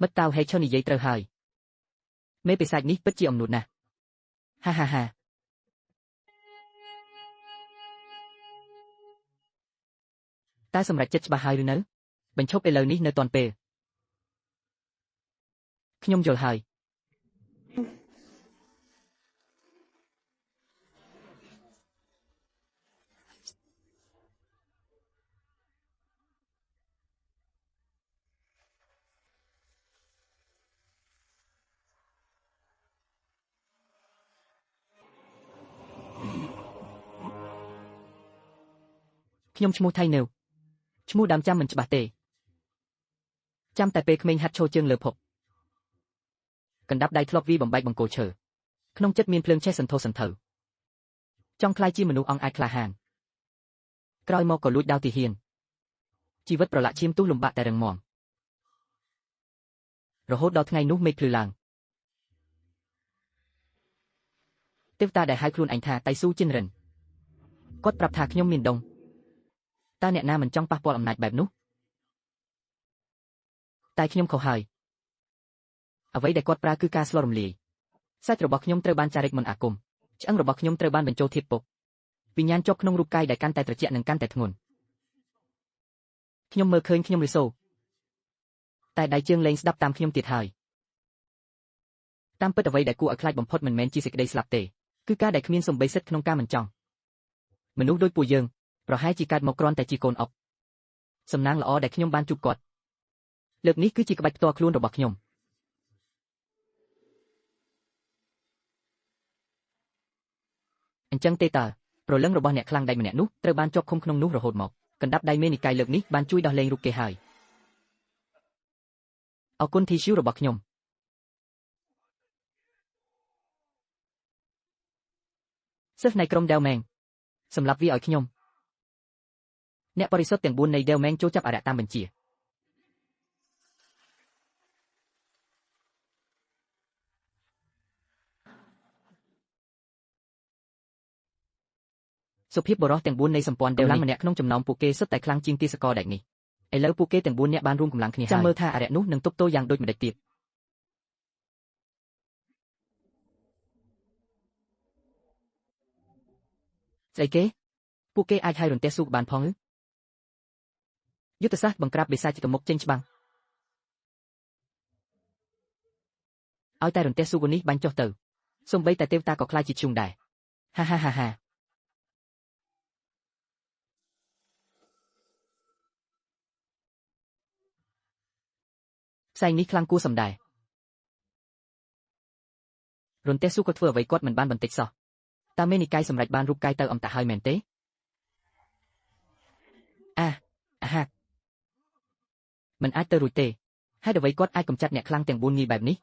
មិត្តតើហេឈរនិយាយត្រូវហើយមេបិសាចនេះពិតជាអំនួតណាស់ហាហាហាតែសម្រាប់ចិត្តច្បាស់ហើយឬនៅបញ្ឈប់ឥឡូវនេះនៅតាន់ពេលខ្ញុំយល់ហើយខ្ញុំឈ្មោះថៃនៅឈ្មោះដើមចាំមិនច្បាស់ទេចាំតែពេលក្មេងហាត់ឈរជើងលើភពកណ្ដាប់ដៃធ្លាប់វាបំបែកបង្គោលឈើក្នុងចិត្តមានភ្លើងឆេះសន្ធោសន្ធៅចង់ក្លាយជាមនុស្សអង់អាចក្លាហានក្រោយមកក៏លួចដាវទាហានជីវិតប្រឡាក់ឈាមទុះលំបាកតែរឹងមាំរហូតដល់ថ្ងៃនោះមេឃភ្លឺឡើងទេវតាដែលហៅខ្លួនឯងថាតៃស៊ូចិនរិនគាត់ប្រាប់ថាខ្ញុំមានដងតើអ្នកណាមិនចង់ប៉ះពាល់អំណាចបែបនោះតែខ្ញុំខុសហើយអ្វីដែលគាត់ប្រើគឺការស្លរំលាយសាច់របស់ខ្ញុំត្រូវបានចារិកមន្តអាគមឆ្អឹងរបស់ខ្ញុំត្រូវបានបញ្ចូលធាតុពុកវិញ្ញាណជាប់ក្នុងរូបកាយដែលកាន់តែត្រជាក់និងកាន់តែធ្ងន់ខ្ញុំមើលឃើញខ្ញុំរិសូតែដៃជើងលែងស្ដាប់តាមខ្ញុំទៀតហើយតាមពិតអ្វីដែលគួរឲ្យខ្លាចបំផុតមិនមែនជាសេចក្តីស្លាប់ទេគឺការដែលគ្មានសំបីសិទ្ធក្នុងការមិនចង់មនុស្សដូចពួកយើងប្រហែលជាកើតមកគ្រាន់តែជាកូនអុកសំណាងល្អដែលខ្ញុំបានជួបគាត់លើកនេះគឺជាក្បាច់ផ្ទាល់ខ្លួនរបស់ខ្ញុំអញ្ចឹងទេតើប្រលឹងរបស់អ្នកខ្លាំងដៃម្នាក់នោះត្រូវបានជាប់ឃុំក្នុងនោះរហូតមកកណ្ដាប់ដៃមេនិកាយលើកនេះបានជួយដោះលែងរូបគេហើយអរគុណធីស៊ូរបស់ខ្ញុំសិស្សនៃក្រុមដេវម៉ែងសម្រាប់វាឲ្យខ្ញុំអ្នកបរិសុទ្ធទាំង4នៃដេវម៉ែងចូលចាប់អរិយតាមបញ្ជាសុភាពបរោះទាំង4នៃសម្ព័ន្ធដេវឡាំម្នាក់ក្នុងចំណោមពួកគេសុទ្ធតែខ្លាំងជាងទាសករដែកនេះឥឡូវពួកគេទាំង4នាក់បានរួមកម្លាំងគ្នាហើយចាំមើលថាអរិយនោះនឹងទប់ទល់យ៉ាងដូចម្តេចទៀតស្អីគេពួកគេអាចហៅរន្ទះស៊ូបានផងយុទ្ធសាស្ត្របង្ក្រាបបិសាចទៅមុខចេញច្បាំងឲ្យតែរន្ទះស៊ូនេះបាញ់ចុះទៅសូម្បីតែទេវតាក៏ខ្លាចជាឈ្យូងដែរហាហាហាហាផ្សែងនេះខ្លាំងគួរសំដែររន្ទះស៊ូក៏ធ្វើអ្វីគាត់មិនបានបន្តិចសោះតើមេនិកាយសម្រេចបានរូបកាយទៅអមតៈហើយមែនទេអាហាមិនអាចទៅរួចទេហើយអ្វីគាត់អាចកម្ចាត់អ្នកខ្លាំងទាំង4ងាយបែបនេះ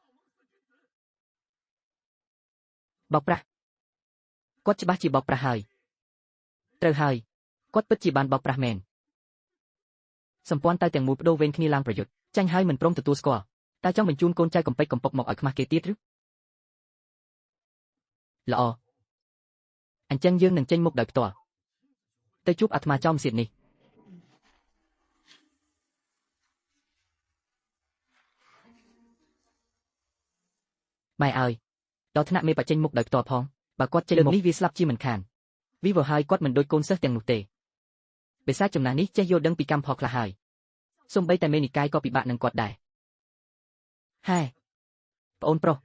បោកប្រាស់គាត់ច្បាស់ជាបោកប្រាស់ហើយត្រូវហើយគាត់ពិតជាបានបោកប្រាស់មែនសម្ព័ន្ធទៅទាំងមូលបដូរវេនគ្នាឡើងប្រយុទ្ធចាញ់ហើយមិនព្រមទទួលស្គាល់តើចង់បញ្ជូនកូនចៅកំពេចកំពុកមកឲ្យខ្មាស់គេទៀតឬល្អអញ្ចឹងយើងនឹងចេញមុខដោយផ្ទាល់ទៅជួបអាត្មាចោមសៀតនេះម៉ែអើយដល់ថ្នាក់មេបច្ចេញមុខដោយផ្ទាល់ផងបើគាត់ចេញមុខនេះវាស្លាប់ជាមិនខានវីវហើយគាត់មិនដូចកូនសិស្សទាំងនោះទេបិសាចចំណាស់នេះចេះយល់ដឹងពីកម្មផលខ្លះហើយសូម្បីតែមេនិកាយក៏ពិបាកនឹងគាត់ដែរហែប្អូនប្រុស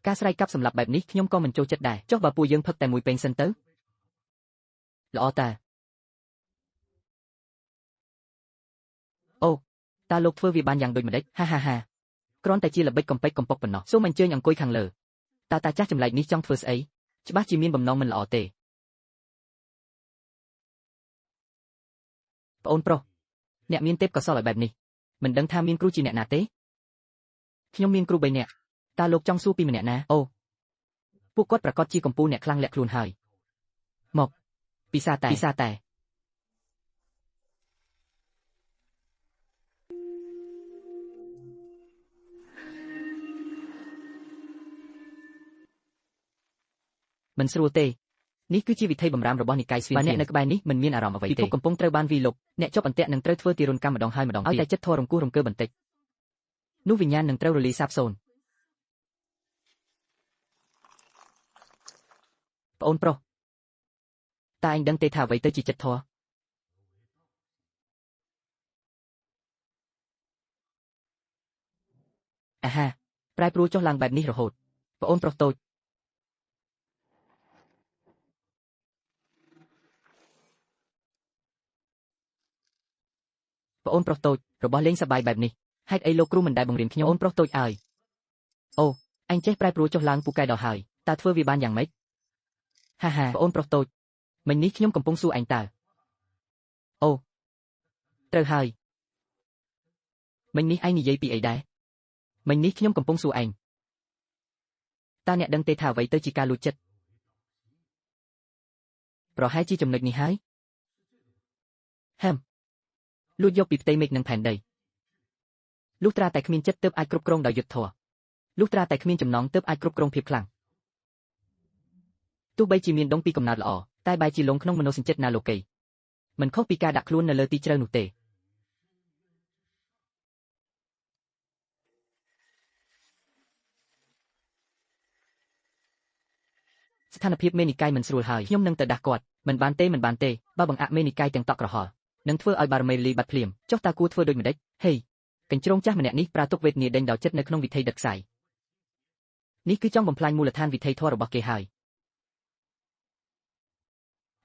ការស្រែកកាប់សម្លាប់បែបនេះខ្ញុំក៏មិនចូលចិត្តដែរចុះបើពួកយើងផឹកតែមួយពេងសិនទៅល្អតាអូតើលោកធ្វើវាបានយ៉ាងដូចម្តេចហាហាហាគ្រាន់តែជាល្បិចកំពេចកំពុកប៉ុណ្ណោះសូមអញ្ជើញអង្គុយខាងលើតើតាចាស់ចម្លែកនេះចង់ធ្វើស្អីច្បាស់ជាមានបំណងមិនល្អទេប្អូនប្រុសអ្នកមានទេពកោសល្យឲ្យបែបនេះមិនដឹងថាមានគ្រូជាអ្នកណាទេខ្ញុំមានគ្រូ3នាក់តើលោកចង់សួរពីម្នាក់ណាអូពួកគាត់ប្រកាសជាកម្ពុជាអ្នកខ្លាំងលាក់ខ្លួនហើយមកពិសាតែមិនស្រួលទេនេះគឺជាវិធីបំរាមរបស់និកាយស្វីនអ្នកនៅក្បែរនេះមិនមានអារម្មណ៍អ្វីទេពិភពកំពុងត្រូវបានវាយលុកអ្នកជាប់អន្ទាក់នឹងត្រូវធ្វើទារុណកម្មម្ដងហើយម្ដងទៀតឲ្យតែចិត្តធររង្គោះរង្គើបន្តិច នោះវិញ្ញាណនឹងត្រូវរលាយសាបសូន្យប្អូនប្រុសតើឯងដឹងទេថាអ្វីទៅជាចិត្តធម៌អាហាប្រែប្រួលចុះឡើងបែបនេះរហូតប្អូនប្រុសតូចប្អូនប្រុសតូចរបស់លេងសប្បាយបែបនេះហេតុអីលោកគ្រូមិនដែលបង្រៀនខ្ញុំអូនប្រុសតូចអើយអូអញចេះប្រែប្រួលចុះឡើងពូកែដល់ហើយតើធ្វើវាបានយ៉ាងម៉េចហាហាប្អូនប្រុសតូចមិញនេះខ្ញុំកំពុងសួរឯងតើអូត្រូវហើយមិញនេះឯងនិយាយពីអីដែរមិញនេះខ្ញុំកំពុងសួរឯងតើអ្នកដឹងទេថាអ្វីទៅជាការលួចចិត្តប្រហែលជាចំណុចនេះហើយលួចយកពីផ្ទៃមេឃនិងផែនដីលុះត្រាតែគ្មានចិត្តទើបអាចគ្រប់គ្រងដោយយុត្តិធម៌លុះត្រាតែគ្មានចំណងទើបអាចគ្រប់គ្រងភាពខ្លាំងទោះបីជាមានដងពីកំណើតល្អតែបែរជាលងក្នុងមនោសញ្ចិត្តណាលោកីមិនខុសពីការដាក់ខ្លួននៅលើទីជ្រៅនោះទេស្ថានភាពមេនិកាយមិនស្រួលហើយខ្ញុំនឹងទៅដាស់គាត់មិនបានទេបើបង្អាក់មេនិកាយទាំងតក់ក្រហល់នឹងធ្វើឲ្យបារមីលីបាត់ភ្លាមចុះតើគួរធ្វើដូចម្ដេចហេកញ្ជ្រោងចាស់ម្នាក់នេះប្រាទុកវេទនាដេញដោលចិត្តនៅក្នុងវិថីដិតខ្សែនេះគឺចង់បំផ្លាញមូលដ្ឋានវិថីធម៌របស់គេហើយ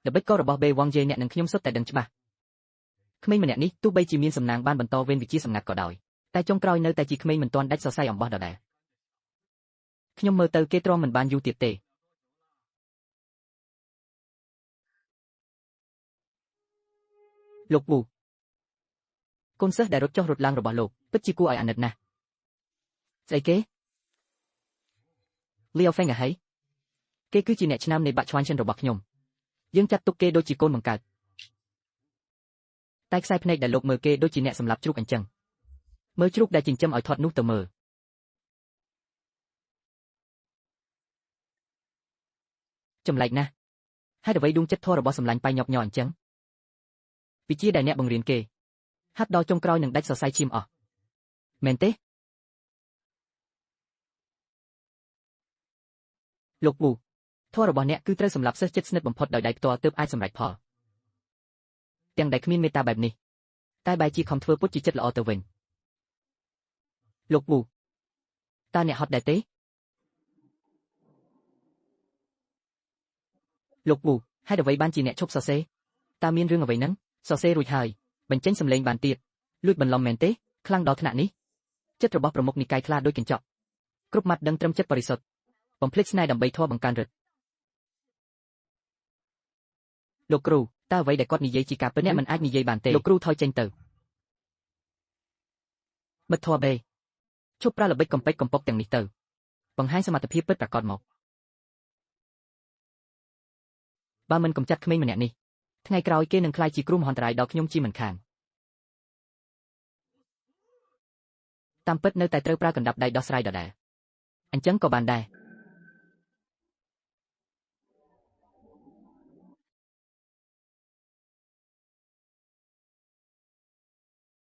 ល្បិចកលរបស់បេវងយេអ្នកនិងខ្ញុំសុទ្ធតែដឹងច្បាស់ក្មេងម្នាក់នេះទោះបីជាមានសំណាងបានបន្តវេនវិជាសម្ងាត់ក៏ដោយតែចុងក្រោយនៅតែជាក្មេងមិនទាន់ដាច់សរសៃអំបោះដដែលខ្ញុំមើលទៅគេទ្រាំមិនបានយូរទៀតទេលោកវូកូនសិស្សដែលរត់ចុះរត់ឡើងរបស់លោកពិតជាគួរឲ្យអាណិតណាស់ស្អីគេលីអូហ្វេងហីគេគឺជាអ្នកឆ្នាំនៃបាក់ឆ្វាញ់ចិនរបស់ខ្ញុំយើងចាត់ទុកគេដូចជាកូនបង្កើតតែខ្សែភ្នែកដែលលោកមើលគេដូចជាអ្នកសម្លាប់ជ្រូកអញ្ចឹងមើលជ្រូកដែលចិញ្ចឹមឲ្យធាត់នោះទៅមើលចម្លែកណាស់ហើយអ្វីដួងចិត្តធម៌របស់សម្លាញ់ប៉ៃញប់ញ័រអញ្ចឹងវិជាដែលអ្នកបង្រៀនគេហាត់ដល់ចុងក្រោយនឹងដាច់សរសៃឈាមអស់មែនទេលោកវូធម៌របស់អ្នកគឺត្រូវសម្លាប់សិស្សជិតស្និទ្ធបំផុតដោយដៃផ្ទាល់ទើបអាចសម្រេចផលទាំងដែលគ្មានមេត្តាបែបនេះតែបែរជាខំធ្វើពុតជាចិត្តល្អទៅវិញលោកវូតើអ្នកហត់ដែរទេលោកវូហេតុអ្វីបានជាអ្នកឈប់សរសេរតើមានរឿងអ្វីហ្នឹងសរសេររួចហើយបញ្ចេញសម្លេងបានទៀតលួចបន្លំមែនទេខ្លាំងដល់ថ្នាក់នេះចិត្តរបស់ប្រមុខនិកាយខ្លាដូចកញ្ចក់គ្រប់ម៉ាត់ដឹងត្រឹមចិត្តបរិសុទ្ធបំភ្លេចស្នេហ៍ដើម្បីធម៌បង្កើនឫទ្ធិលោកគ្រូតើអ្វីដែលគាត់និយាយជាការពិតអ្នកមិនអាចនិយាយបានទេលោកគ្រូថយចេញទៅមិត្តធម៌បេឈប់ប្រើល្បិចកំពេចកំប៉ុកទាំងនេះទៅបង្ហាញសមត្ថភាពពិតប្រាកដមកបើមិនកំចាត់ក្មេងម្នាក់នេះថ្ងៃក្រោយគេនឹងក្លាយជាគ្រោះមហន្តរាយដល់ខ្ញុំជាមិនខានតាមពិតនៅតែត្រូវប្រើកណ្ដាប់ដៃដោះស្រាយដដែលអញ្ចឹងក៏បានដែរ